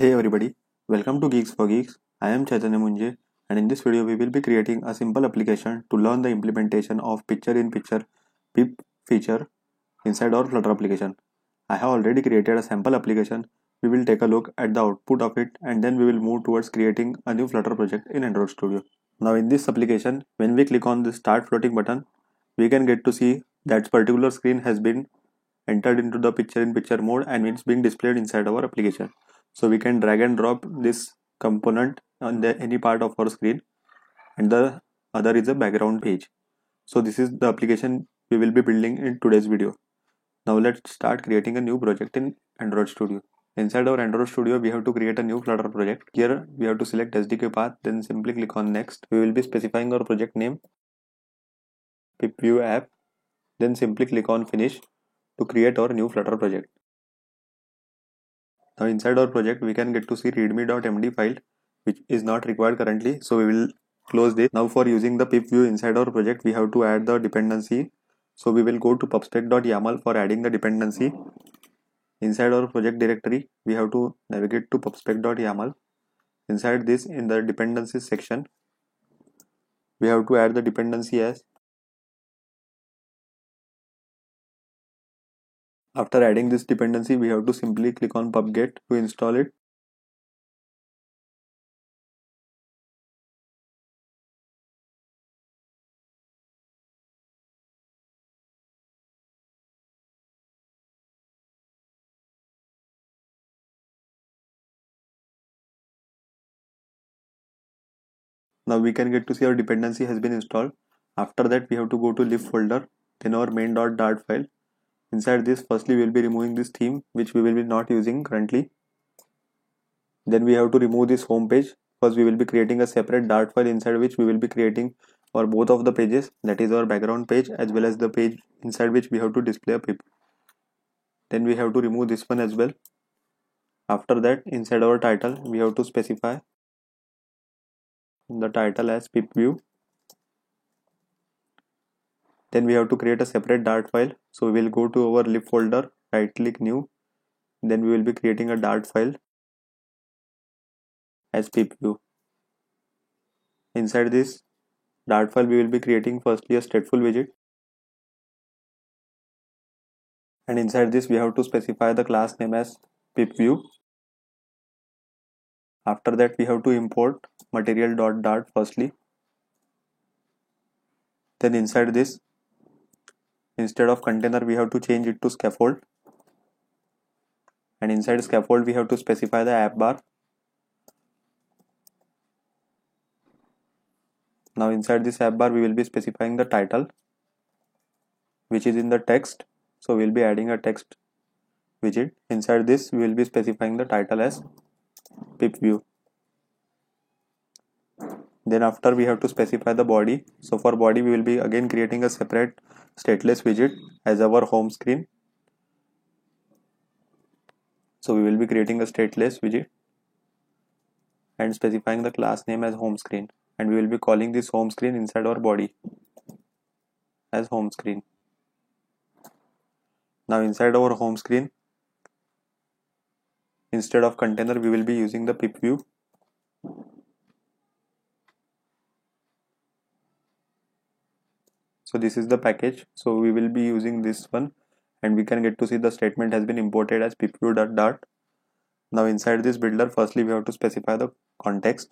Hey everybody, welcome to Geeks for Geeks. I am Chaitanya Munje, and in this video we will be creating a simple application to learn the implementation of picture-in-picture PIP feature inside our Flutter application. I have already created a sample application. We will take a look at the output of it and then we will move towards creating a new Flutter project in Android Studio. Now in this application, when we click on the Start Floating button, we can get to see that particular screen has been entered into the picture-in-picture mode and it's being displayed inside our application. So we can drag and drop this component on any part of our screen, and the other is a background page. So this is the application we will be building in today's video. Now let's start creating a new project in Android Studio. Inside our Android Studio, we have to create a new Flutter project. Here we have to select SDK path, then simply click on next. We will be specifying our project name, PipView app, then simply click on finish to create our new Flutter project. Now inside our project we can get to see readme.md file, which is not required currently, so we will close this. Now for using the pip view inside our project we have to add the dependency, so we will go to pubspec.yaml for adding the dependency. Inside our project directory we have to navigate to pubspec.yaml. Inside this, in the dependencies section, we have to add the dependency as. After adding this dependency we have to simply click on pubget to install it. Now we can get to see our dependency has been installed. After that we have to go to lib folder, then our main.dart file. Inside this, firstly we will be removing this theme which we will be not using currently. Then we have to remove this home page. First we will be creating a separate dart file inside which we will be creating for both of the pages, that is our background page as well as the page inside which we have to display a pip. Then we have to remove this one as well. After that, inside our title we have to specify the title as pip view. Then we have to create a separate dart file, so we will go to our lib folder, right click new, then we will be creating a dart file as pip view. Inside this dart file we will be creating firstly a stateful widget, and inside this we have to specify the class name as pip view. After that we have to import material.dart firstly. Then inside this, instead of container we have to change it to scaffold, and inside scaffold we have to specify the app bar. Now inside this app bar we will be specifying the title which is in the text, so we will be adding a text widget. Inside this we will be specifying the title as pip view. Then after we have to specify the body, so for body we will be again creating a separate stateless widget as our home screen. So we will be creating a stateless widget and specifying the class name as home screen, and we will be calling this home screen inside our body as home screen. Now inside our home screen, instead of container we will be using the pip view. So this is the package, so we will be using this one, and we can get to see the statement has been imported as pipview.dart. Now inside this builder, firstly we have to specify the context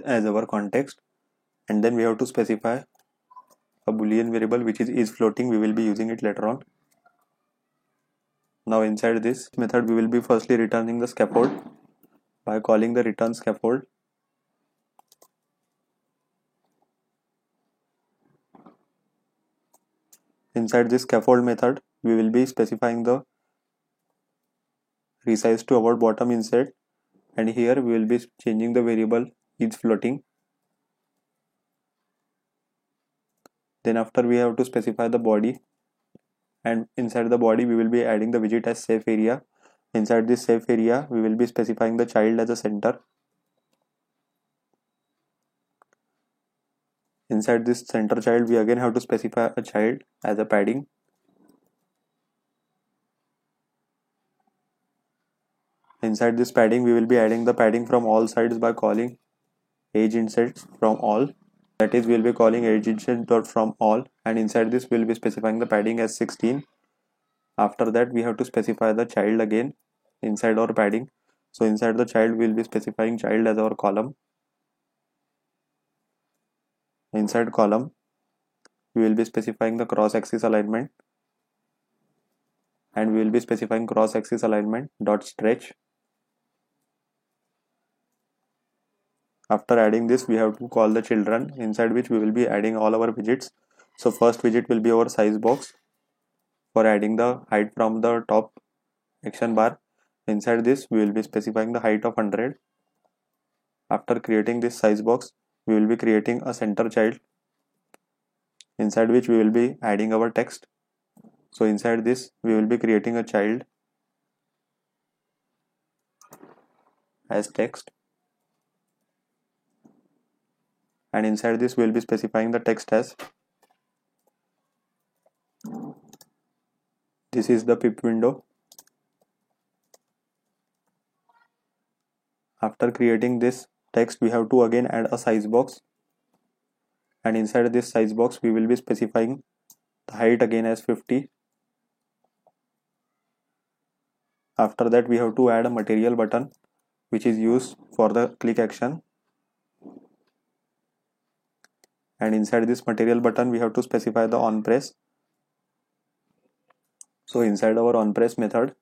as our context, and then we have to specify a boolean variable which is floating. We will be using it later on. Now inside this method we will be firstly returning the scaffold by calling the return scaffold. Inside this scaffold method we will be specifying the resize to about bottom insert, and here we will be changing the variable is floating. Then after we have to specify the body, and inside the body we will be adding the widget as safe area. Inside this safe area we will be specifying the child as a center. Inside this center child we again have to specify a child as a padding. Inside this padding, we will be adding the padding from all sides by calling edge insets from all. That is, we will be calling edge inset dot from all, and inside this we will be specifying the padding as 16. After that, we have to specify the child again inside our padding. So inside the child, we will be specifying child as our column. Inside column, we will be specifying the cross axis alignment, and we will be specifying cross axis alignment dot stretch. After adding this, we have to call the children, inside which we will be adding all our widgets. So first widget will be our size box for adding the height from the top action bar. Inside this, we will be specifying the height of 100. After creating this size box, we will be creating a center child, inside which we will be adding our text. So inside this, we will be creating a child as text, and inside this we will be specifying the text as this is the pip window. After creating this text, we have to again add a size box, and inside this size box we will be specifying the height again as 50. After that, we have to add a material button which is used for the click action, and inside this material button we have to specify the on press. So inside our on press method,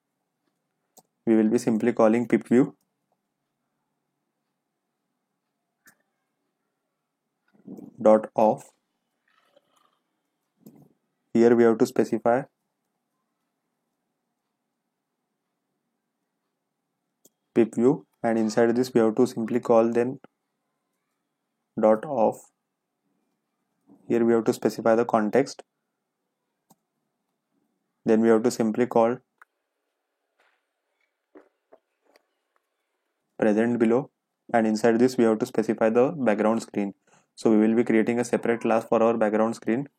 we will be simply calling pip view dot off. Here we have to specify pip view, and inside this we have to simply call then dot off. Here we have to specify the context, then we have to simply call present below, and inside this we have to specify the background screen. So we will be creating a separate class for our background screen.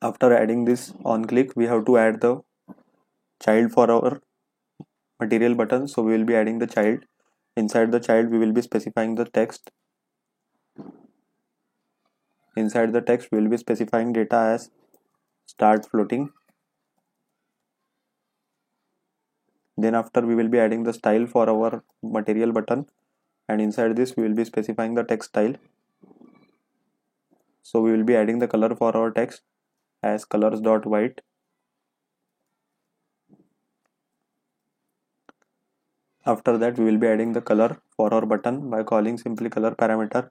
After adding this on click, we have to add the child for our material button. So we will be adding the child. Inside the child, we will be specifying the text. Inside the text, we will be specifying data as start floating. Then after, we will be adding the style for our material button, and inside this we will be specifying the text style. So we will be adding the color for our text as colors.white. After that, we will be adding the color for our button by calling simply color parameter,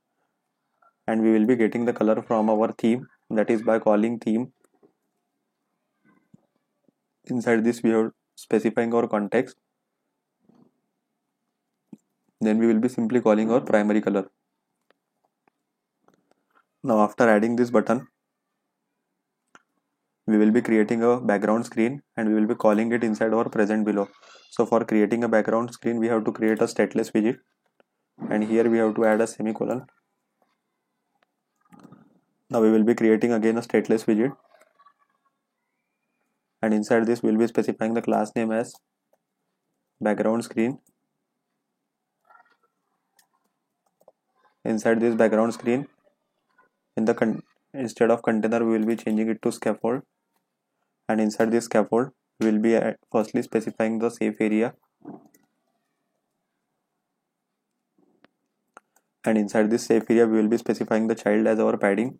and we will be getting the color from our theme, that is by calling theme. Inside this we are specifying our context, then we will be simply calling our primary color. Now after adding this button, we will be creating a background screen, and we will be calling it inside our present below. So for creating a background screen, we have to create a stateless widget, and here we have to add a semicolon. Now we will be creating again a stateless widget, and inside this we will be specifying the class name as background screen. Inside this background screen, in the instead of container, we will be changing it to scaffold, and inside this scaffold we will be firstly specifying the safe area, and inside this safe area we will be specifying the child as our padding.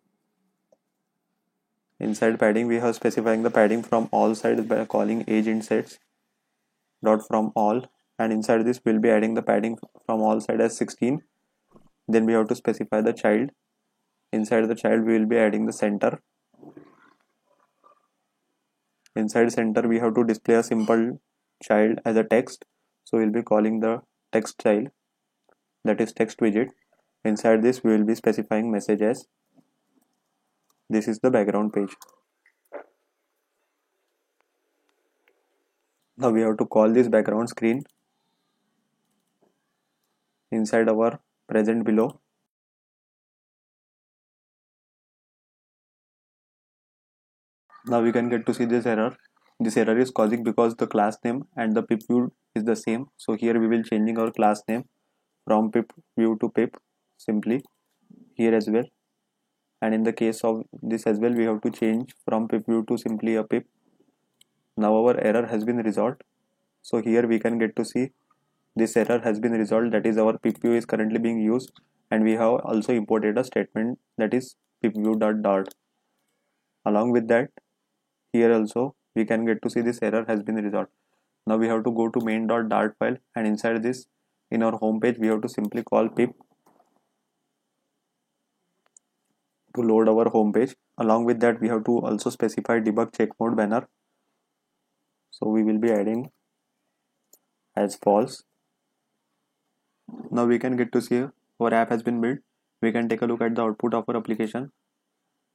Inside padding, we have specifying the padding from all sides by calling edge insets dot from all, and inside this we will be adding the padding from all sides as 16. Then we have to specify the child. Inside the child we will be adding the center. Inside center we have to display a simple child as a text, so we will be calling the text child, that is text widget. Inside this we will be specifying message as this is the background page. Now we have to call this background screen inside our present below. Now we can get to see this error This error is causing because the class name and the pip view is the same. So here we will changing our class name from pip view to pip simply here as well. And in the case of this as well, we have to change from pip view to simply a pip. Now our error has been resolved. So here we can get to see this error has been resolved, that is our pip view is currently being used, and we have also imported a statement that is pip view dot. Along with that, here also we can get to see this error has been resolved. Now we have to go to main.dart file, and inside this, in our home page, we have to simply call pip to load our home page. Along with that, we have to also specify debug check mode banner. So we will be adding as false. Now we can get to see our app has been built. We can take a look at the output of our application.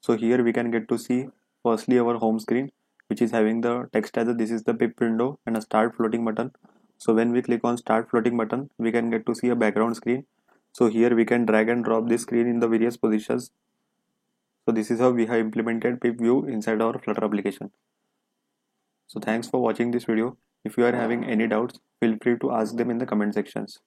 So here we can get to see firstly our home screen, which is having the text as this is the pip window and a start floating button. So when we click on start floating button, we can get to see a background screen. So here we can drag and drop this screen in the various positions. So this is how we have implemented pip view inside our Flutter application. So thanks for watching this video. If you are having any doubts, feel free to ask them in the comment sections.